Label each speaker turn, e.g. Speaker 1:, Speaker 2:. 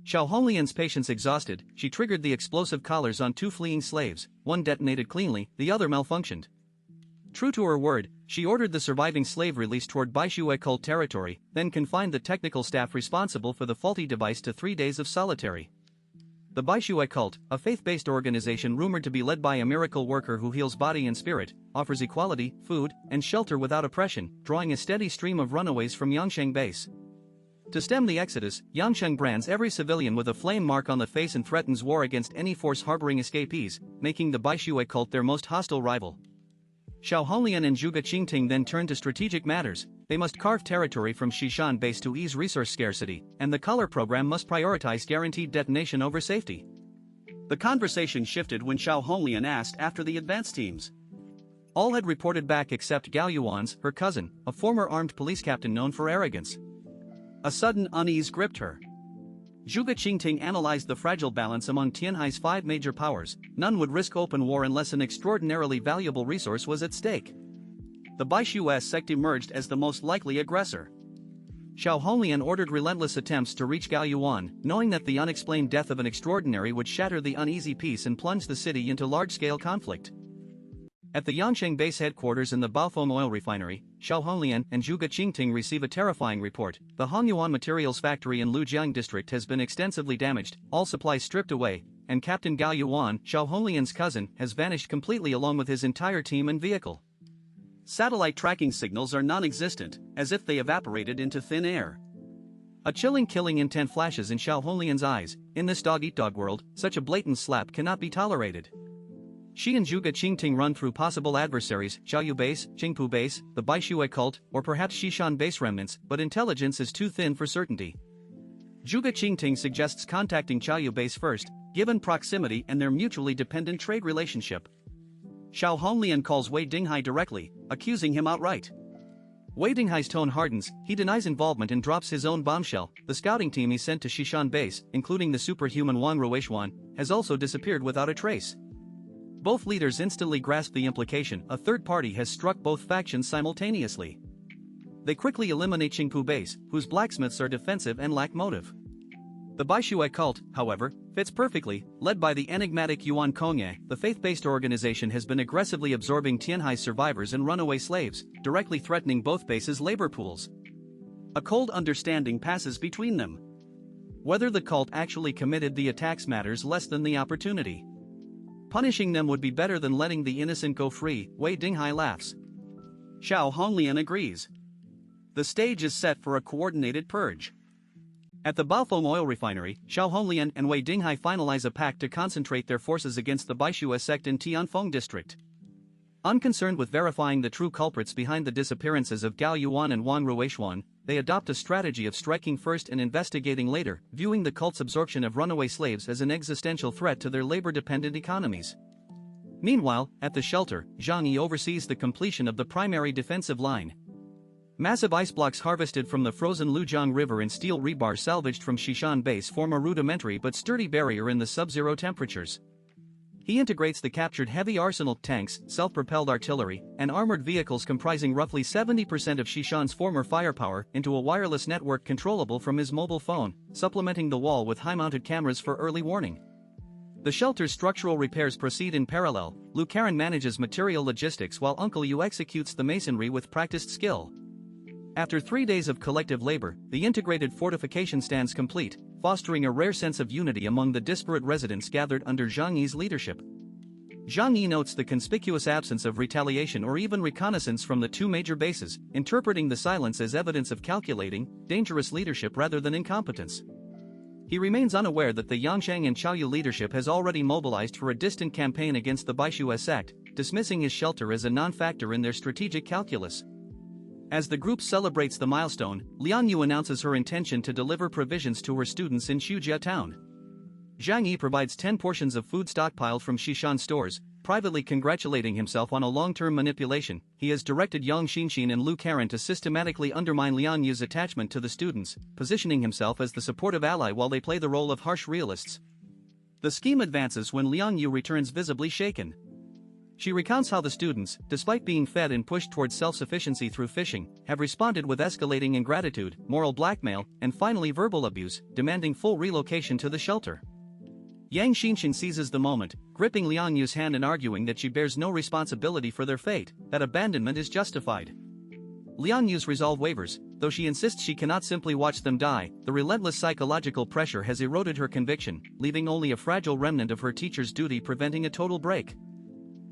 Speaker 1: Xiao Honglian's patience exhausted, she triggered the explosive collars on 2 fleeing slaves, one detonated cleanly, the other malfunctioned. True to her word, she ordered the surviving slave released toward Baishui cult territory, then confined the technical staff responsible for the faulty device to 3 days of solitary. The Baishui cult, a faith-based organization rumored to be led by a miracle worker who heals body and spirit, offers equality, food, and shelter without oppression, drawing a steady stream of runaways from Yangsheng base. To stem the exodus, Yangsheng brands every civilian with a flame mark on the face and threatens war against any force harboring escapees, making the Baishui cult their most hostile rival. Xiao Honglian and Zhuge Qingting then turned to strategic matters. They must carve territory from Xishan base to ease resource scarcity, and the color program must prioritize guaranteed detonation over safety. The conversation shifted when Xiao Honglian asked after the advance teams. All had reported back except Gao Yuan's, her cousin, a former armed police captain known for arrogance. A sudden unease gripped her. Zhuge Qingting analyzed the fragile balance among Tianhai's 5 major powers. None would risk open war unless an extraordinarily valuable resource was at stake. The Baishui sect emerged as the most likely aggressor. Xiao Honglian ordered relentless attempts to reach Gao Yuan, knowing that the unexplained death of an extraordinary would shatter the uneasy peace and plunge the city into large-scale conflict. At the Yangsheng base headquarters in the Baofeng oil refinery, Xiao Honglian and Zhuge Qingting receive a terrifying report. The Hongyuan materials factory in Lujiang district has been extensively damaged, all supplies stripped away, and Captain Gao Yuan, Xiao Honglian's cousin, has vanished completely along with his entire team and vehicle. Satellite tracking signals are non-existent, as if they evaporated into thin air. A chilling killing intent flashes in Xiao Honglian's eyes. In this dog-eat-dog world, such a blatant slap cannot be tolerated. She and Zhuge Qingting run through possible adversaries, Xiaoyu base, Qingpu base, the Baishui cult, or perhaps Xishan base remnants, but intelligence is too thin for certainty. Zhuge Qingting suggests contacting Xiaoyu base first, given proximity and their mutually dependent trade relationship. Xiao Honglian calls Wei Dinghai directly, accusing him outright. Wei Dinghai's tone hardens, he denies involvement and drops his own bombshell. The scouting team he sent to Xishan base, including the superhuman Wang Ruishuan, has also disappeared without a trace. Both leaders instantly grasp the implication: a third party has struck both factions simultaneously. They quickly eliminate Qingpu base, whose blacksmiths are defensive and lack motive. The Baishui cult, however, fits perfectly. Led by the enigmatic Yuan Kongye, the faith-based organization has been aggressively absorbing Tianhai's survivors and runaway slaves, directly threatening both bases' labor pools. A cold understanding passes between them. Whether the cult actually committed the attacks matters less than the opportunity. Punishing them would be better than letting the innocent go free, Wei Dinghai laughs. Xiao Honglian agrees. The stage is set for a coordinated purge. At the Baofeng oil refinery, Xiao Honglian and Wei Dinghai finalize a pact to concentrate their forces against the Baishui sect in Tianfeng district. Unconcerned with verifying the true culprits behind the disappearances of Gao Yuan and Wang Ruishuan, they adopt a strategy of striking first and investigating later, viewing the cult's absorption of runaway slaves as an existential threat to their labor-dependent economies. Meanwhile, at the shelter, Zhang Yi oversees the completion of the primary defensive line. Massive ice blocks harvested from the frozen Lujiang River and steel rebar salvaged from Xishan base form a rudimentary but sturdy barrier in the sub-zero temperatures. He integrates the captured heavy arsenal, tanks, self-propelled artillery, and armored vehicles comprising roughly 70% of Xishan's former firepower into a wireless network controllable from his mobile phone, supplementing the wall with high-mounted cameras for early warning. The shelter's structural repairs proceed in parallel. Lu Karen manages material logistics while Uncle Yu executes the masonry with practiced skill. After 3 days of collective labor, the integrated fortification stands complete, fostering a rare sense of unity among the disparate residents gathered under Zhang Yi's leadership. Zhang Yi notes the conspicuous absence of retaliation or even reconnaissance from the 2 major bases, interpreting the silence as evidence of calculating, dangerous leadership rather than incompetence. He remains unaware that the Yangsheng and Xiaoyu leadership has already mobilized for a distant campaign against the Baishui sect, dismissing his shelter as a non-factor in their strategic calculus. As the group celebrates the milestone, Liang Yu announces her intention to deliver provisions to her students in Xujia town. Zhang Yi provides 10 portions of food stockpiled from Xishan stores, privately congratulating himself on a long-term manipulation. He has directed Yang Xinxin and Lu Karen to systematically undermine Liang Yu's attachment to the students, positioning himself as the supportive ally while they play the role of harsh realists. The scheme advances when Liang Yu returns visibly shaken. She recounts how the students, despite being fed and pushed towards self-sufficiency through fishing, have responded with escalating ingratitude, moral blackmail, and finally verbal abuse, demanding full relocation to the shelter. Yang Xinshin seizes the moment, gripping Liang Yu's hand and arguing that she bears no responsibility for their fate, that abandonment is justified. Liang Yu's resolve wavers, though she insists she cannot simply watch them die. The relentless psychological pressure has eroded her conviction, leaving only a fragile remnant of her teacher's duty preventing a total break.